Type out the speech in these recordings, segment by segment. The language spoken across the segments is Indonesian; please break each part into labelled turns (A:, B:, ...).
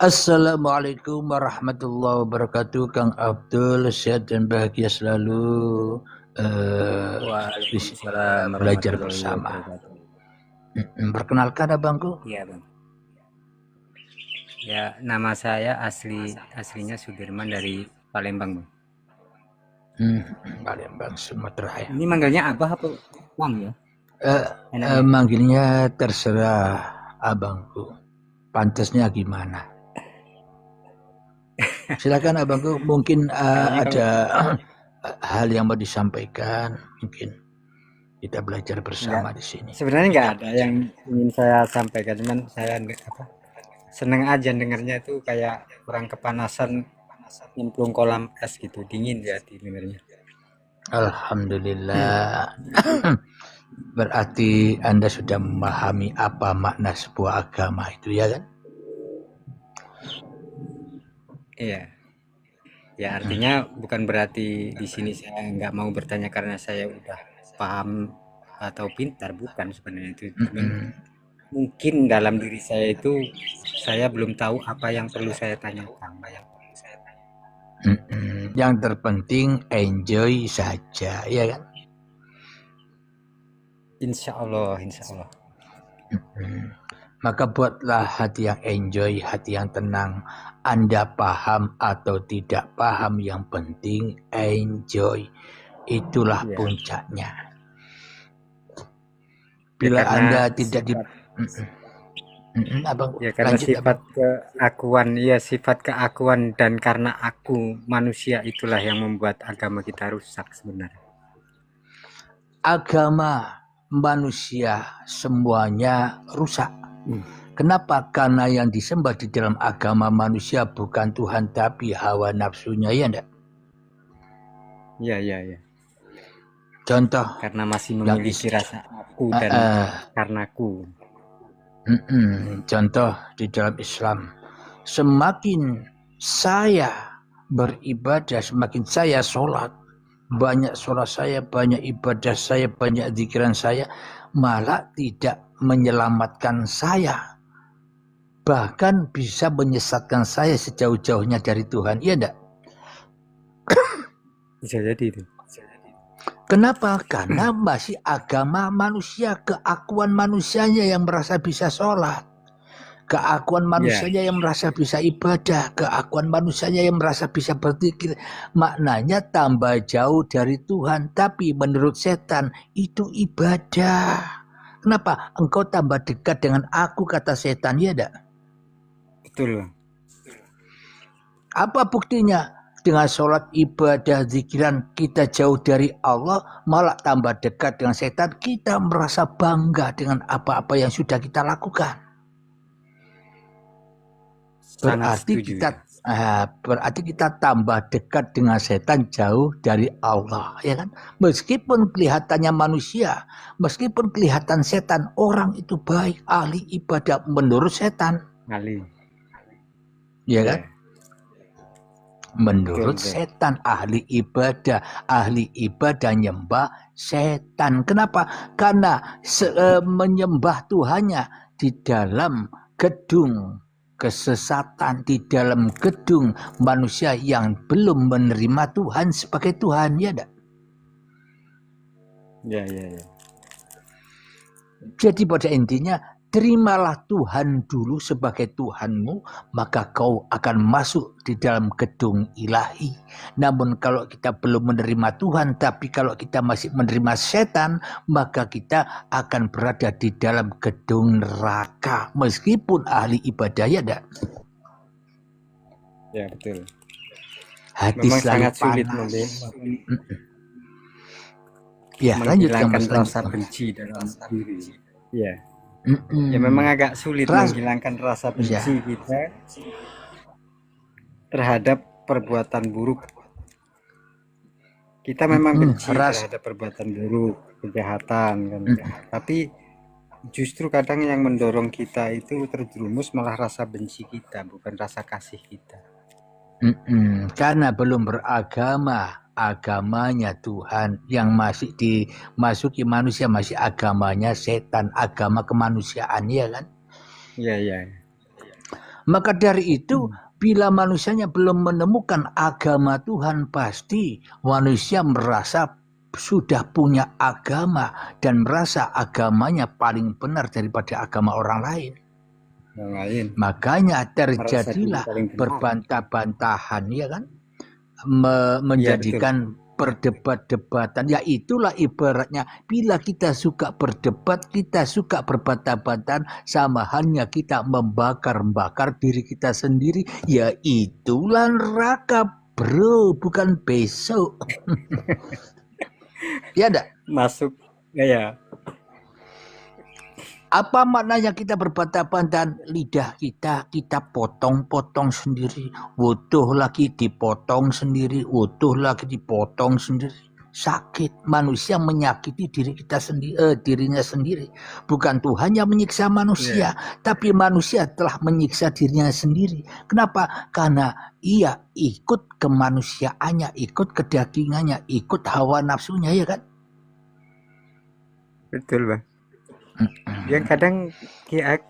A: Assalamualaikum warahmatullahi wabarakatuh, Kang Abdul, sehat dan bahagia selalu. Di sini
B: Waalaikumsalam
A: belajar
B: warahmatullahi
A: bersama.
B: wabarakatuh.
A: Perkenalkan abangku.
B: Iya bang. Ya, nama saya aslinya Sudirman dari Palembang bang.
A: Palembang, Sumatera ya.
B: Ini manggilnya Abah apa Bang ya? Enaknya.
A: Manggilnya terserah abangku. Pantasnya gimana? Silakan abangku. Mungkin ada hal yang mau disampaikan. Mungkin kita belajar bersama di sini.
B: Sebenarnya nggak ada yang ingin saya sampaikan, cuman saya seneng aja dengarnya itu kayak kurang kepanasan nyemplung kolam es gitu, dingin ya dengarnya.
A: Alhamdulillah. Berarti Anda sudah memahami apa makna sebuah agama itu, ya kan?
B: Iya. Ya artinya bukan berarti di sini saya nggak mau bertanya karena saya udah paham atau pintar, bukan sebenarnya itu. Cuman mungkin dalam diri saya itu saya belum tahu apa yang perlu saya tanyakan.
A: Yang terpenting enjoy saja, ya kan?
B: Insya Allah, insya Allah.
A: Maka buatlah hati yang enjoy, hati yang tenang. Anda paham atau tidak paham, yang penting enjoy. Itulah puncaknya. Bila Anda tidak di
B: Abang, ya karena lanjut, sifat abang. Keakuan, ya sifat keakuan dan karena aku manusia itulah yang membuat agama kita rusak sebenarnya.
A: Agama manusia semuanya rusak. Kenapa? Karena yang disembah di dalam agama manusia bukan Tuhan tapi hawa nafsunya, ya enggak?
B: Ya.
A: Contoh.
B: Karena masih memiliki rasa aku dan karenaku.
A: Contoh di dalam Islam, semakin saya beribadah, semakin saya sholat, banyak sholat saya, banyak ibadah saya, banyak zikiran saya, malah tidak menyelamatkan saya, bahkan bisa menyesatkan saya sejauh-jauhnya dari Tuhan, iya enggak?
B: Bisa jadi itu.
A: Kenapa? Karena masih agama manusia, keakuan manusianya yang merasa bisa sholat, keakuan manusianya yang merasa bisa ibadah, keakuan manusianya yang merasa bisa berzikir. Maknanya tambah jauh dari Tuhan, tapi menurut setan itu ibadah. Kenapa? Engkau tambah dekat dengan aku, kata setan, ya enggak?
B: Betul.
A: Apa buktinya? Dengan sholat, ibadah, zikiran, kita jauh dari Allah, malah tambah dekat dengan setan. Kita merasa bangga dengan apa-apa yang sudah kita lakukan. Berarti kita tambah dekat dengan setan, jauh dari Allah, ya kan? Meskipun kelihatannya manusia, meskipun kelihatan setan, orang itu baik, ahli ibadah menurut setan.
B: Ahli.
A: Ya kan? Menurut setan, ahli ibadah nyembah setan. Kenapa? Karena menyembah Tuhannya di dalam gedung kesesatan, di dalam gedung manusia yang belum menerima Tuhan sebagai Tuhan, ya enggak?
B: Ya.
A: Jadi pada intinya, terimalah Tuhan dulu sebagai Tuhanmu, maka kau akan masuk di dalam gedung ilahi. Namun kalau kita belum menerima Tuhan, tapi kalau kita masih menerima setan, maka kita akan berada di dalam gedung neraka, meskipun ahli ibadah, ya enggak?
B: Ya betul.
A: Hati
B: memang
A: selalu
B: sangat sulit menghilangkan rasa benci dalam diri. Ya. Ya memang agak sulit menghilangkan rasa benci kita terhadap perbuatan buruk. Kita memang benci terhadap perbuatan buruk, kejahatan kan. Tapi justru kadang yang mendorong kita itu terjerumus malah rasa benci kita, bukan rasa kasih kita.
A: Karena belum beragama, agamanya Tuhan, yang masih dimasuki manusia masih agamanya setan, agama kemanusiaan, ya kan?
B: Iya.
A: Maka dari itu, bila manusianya belum menemukan agama Tuhan, pasti manusia merasa sudah punya agama dan merasa agamanya paling benar daripada agama orang lain. Makanya terjadilah berbantah-bantahan, ya kan? Menjadikan berdebat-debatan. Ya itulah ibaratnya, bila kita suka berdebat, kita suka berbantah-bantahan, sama halnya kita membakar-bakar diri kita sendiri. Ya itulah neraka, bro, bukan besok. Ya enggak?
B: Masuk ya.
A: Apa maknanya kita berbantah-bantahan? Lidah kita potong-potong sendiri, utuh lagi dipotong sendiri, utuh lagi dipotong sendiri. Sakit. Manusia menyakiti diri kita sendiri, dirinya sendiri. Bukan Tuhan yang menyiksa manusia, tapi manusia telah menyiksa dirinya sendiri. Kenapa? Karena ia ikut kemanusiaannya, ikut kedagingannya, ikut hawa nafsunya, ya kan?
B: Betul, Bang. Yang kadang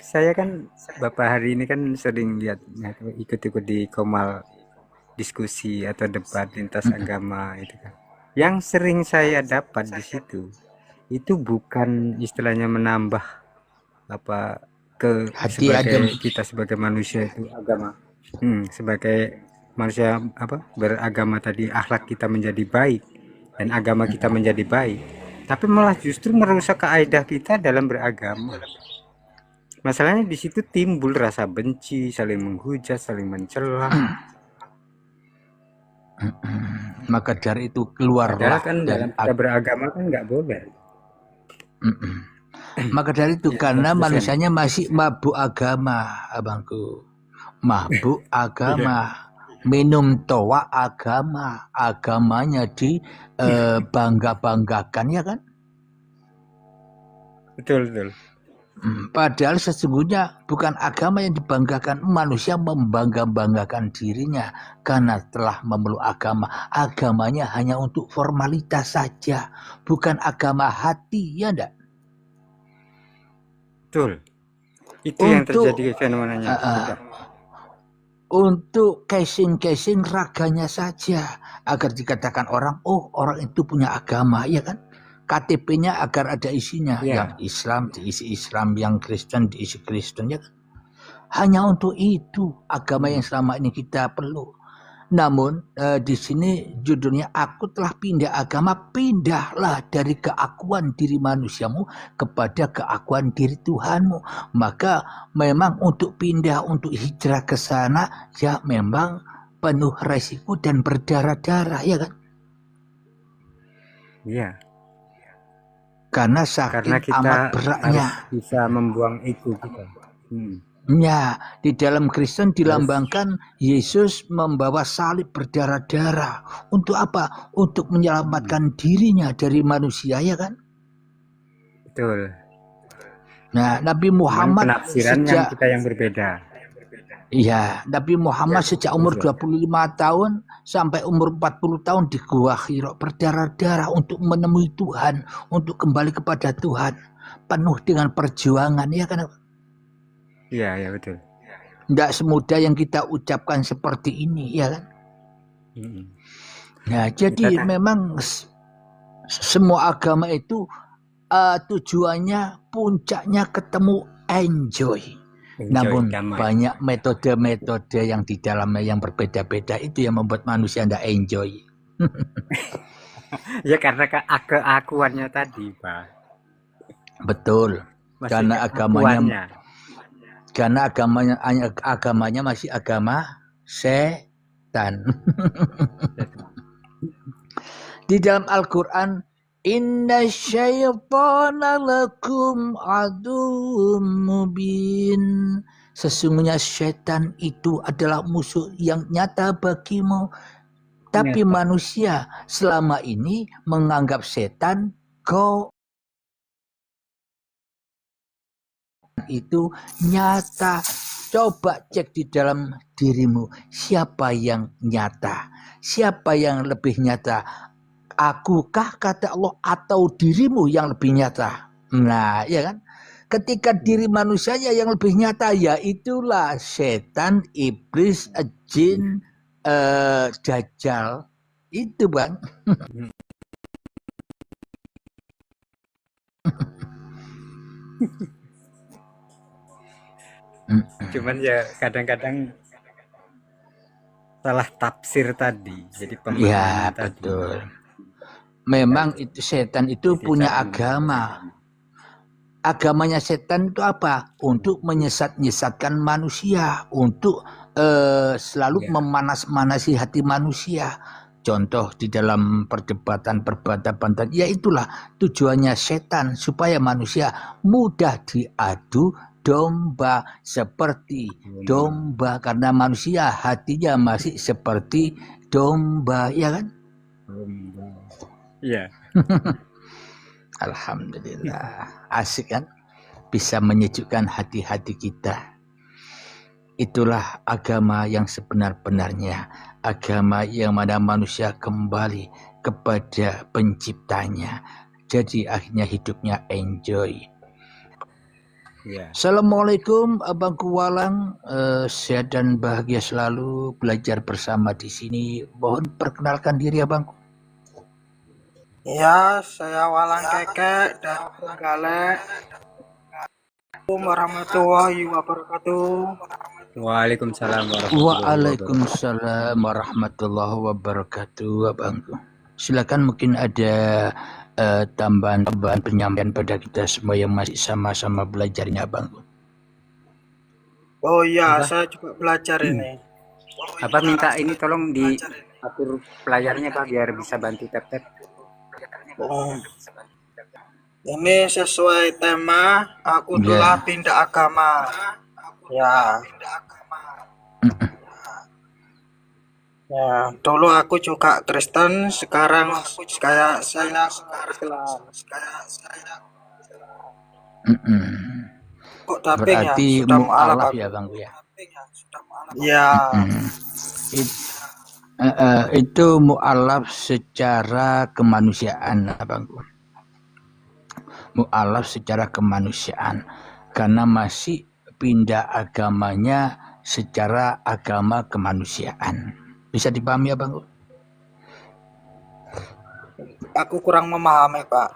B: saya kan Bapak hari ini kan sering lihat ikut-ikut di Komal diskusi atau debat lintas agama itu kan. Yang sering saya dapat di situ itu bukan istilahnya menambah apa kita sebagai manusia itu agama. Sebagai manusia beragama tadi, akhlak kita menjadi baik dan agama kita menjadi baik. Tapi malah justru merusak kaidah kita dalam beragama. Masalahnya di situ timbul rasa benci, saling menghujat, saling mencela.
A: Maka dari itu keluarlah
B: kan dalam kita beragama kan nggak boleh.
A: Maka dari itu karena manusianya masih mabuk agama, abangku, mabuk agama. Minum toa agama, agamanya dibangga-banggakan, ya kan?
B: Betul.
A: Padahal sesungguhnya bukan agama yang dibanggakan, manusia membangga-banggakan dirinya karena telah memeluk agama. Agamanya hanya untuk formalitas saja, bukan agama hati, ya enggak?
B: Betul. Itu yang terjadi fenomenanya.
A: Untuk casing raganya saja agar dikatakan orang, oh orang itu punya agama, ya kan? KTP-nya agar ada isinya, yang Islam diisi Islam, yang Kristen diisi Kristen, ya kan? Hanya untuk itu agama yang selama ini kita perlu. Namun di sini judulnya, aku telah pindah agama. Pindahlah dari keakuan diri manusiamu kepada keakuan diri Tuhanmu. Maka memang untuk pindah, untuk hijrah ke sana, ya memang penuh resiko dan berdarah-darah, ya kan?
B: Iya.
A: Karena saking amat beratnya
B: bisa membuang ego kita.
A: Ya, di dalam Kristen dilambangkan Yesus membawa salib berdarah-darah. Untuk apa? Untuk menyelamatkan dirinya dari manusia, ya kan?
B: Betul.
A: Nah, Nabi Muhammad
B: penafsiran kita yang berbeda.
A: Iya, Nabi Muhammad sejak umur 25 tahun sampai umur 40 tahun di Gua Hira berdarah-darah untuk menemui Tuhan, untuk kembali kepada Tuhan. Penuh dengan perjuangan, ya kan?
B: Iya, betul.
A: Tidak semudah yang kita ucapkan seperti ini, ya kan? Nah, jadi memang semua agama itu tujuannya, puncaknya ketemu enjoy. Namun banyak metode-metode yang di dalamnya yang berbeda-beda, itu yang membuat manusia tidak enjoy.
B: Ya karena keakuannya tadi, Pak.
A: Betul. Karena agamanya masih agama setan. Di dalam Al-Quran, inna syaitana lakum aduwwum mubin. Sesungguhnya syaitan itu adalah musuh yang nyata bagimu. Tapi manusia selama ini menganggap setan itu nyata. Coba cek di dalam dirimu, siapa yang nyata, siapa yang lebih nyata, akukah kata Allah atau dirimu yang lebih nyata? Nah, ya kan? Ketika diri manusianya yang lebih nyata, ya itulah setan, iblis, jin, dajjal. Itu Bang.
B: Cuman ya kadang-kadang salah tafsir tadi. Jadi
A: Ya
B: pemahaman tadi.
A: betul. Memang itu setan itu
B: Jadi
A: punya
B: cara
A: agama. Agamanya setan itu apa? Untuk menyesatkan manusia, untuk selalu
B: Ya.
A: memanas-manasi hati manusia. Contoh di dalam perdebatan tadi, ya itulah tujuannya setan, supaya manusia mudah diadu domba, seperti domba, karena manusia hatinya masih seperti domba, ya kan?
B: Iya.
A: Alhamdulillah, asik kan? Bisa menyejukkan hati-hati kita. Itulah agama yang sebenar-benarnya, agama yang mana manusia kembali kepada penciptanya. Jadi akhirnya hidupnya enjoy.
B: Ya.
A: Assalamualaikum Abangku Walang, sehat dan bahagia selalu, belajar bersama di sini. Mohon perkenalkan diri Abangku.
C: Ya, saya Walang Keke dari Trenggalek. Assalamualaikum warahmatullahi wabarakatuh.
B: Waalaikumsalam
A: Waalaikumsalam warahmatullahi wabarakatuh, Abangku. Silakan, mungkin ada tambahan penyampaian pada kita semua yang masih sama-sama belajarnya, Abangku.
C: Oh iya, saya juga belajar ini.
B: Apa minta ini tolong diatur pelajarnya Pak biar bisa bantu tap-tap.
C: Ini sesuai tema aku telah pindah agama. Ya. Ya, dulu aku juga Kristen, sekarang saya Islam. Kok tapping ya?
A: Berarti
C: Sudah
A: mu'alaf ya, Bangku ya?
C: Ya.
A: Itu mu'alaf secara kemanusiaan, Abangku. Mu'alaf secara kemanusiaan, karena masih pindah agamanya secara agama kemanusiaan. Bisa dipahami, Abangku?
C: Aku kurang memahami, Pak.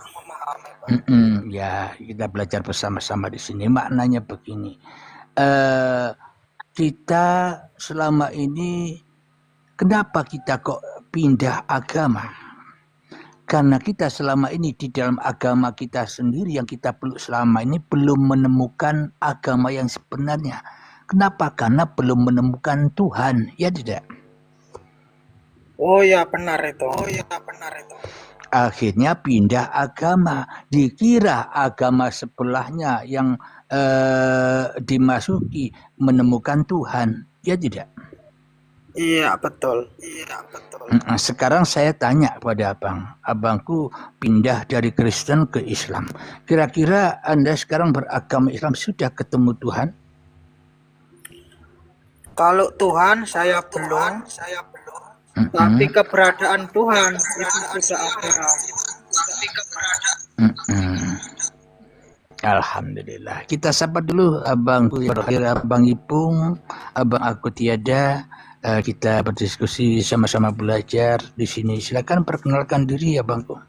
A: Ya, kita belajar bersama-sama di sini. Maknanya begini, kita selama ini, kenapa kita kok pindah agama? Karena kita selama ini di dalam agama kita sendiri yang kita peluk selama ini belum menemukan agama yang sebenarnya. Kenapa? Karena belum menemukan Tuhan, ya tidak?
C: Oh ya, benar itu.
A: Akhirnya pindah agama, dikira agama sebelahnya yang dimasuki menemukan Tuhan, ya tidak?
C: Iya betul.
A: Sekarang saya tanya pada abangku pindah dari Kristen ke Islam. Kira-kira Anda sekarang beragama Islam sudah ketemu Tuhan?
C: Kalau Tuhan saya belum. Tapi keberadaan Tuhan itu sudah ada.
A: Alhamdulillah. Kita sapa dulu abangku terakhir, Abang Ipung, abang aku tiada. Kita berdiskusi sama-sama belajar di sini. Silakan perkenalkan diri, abangku.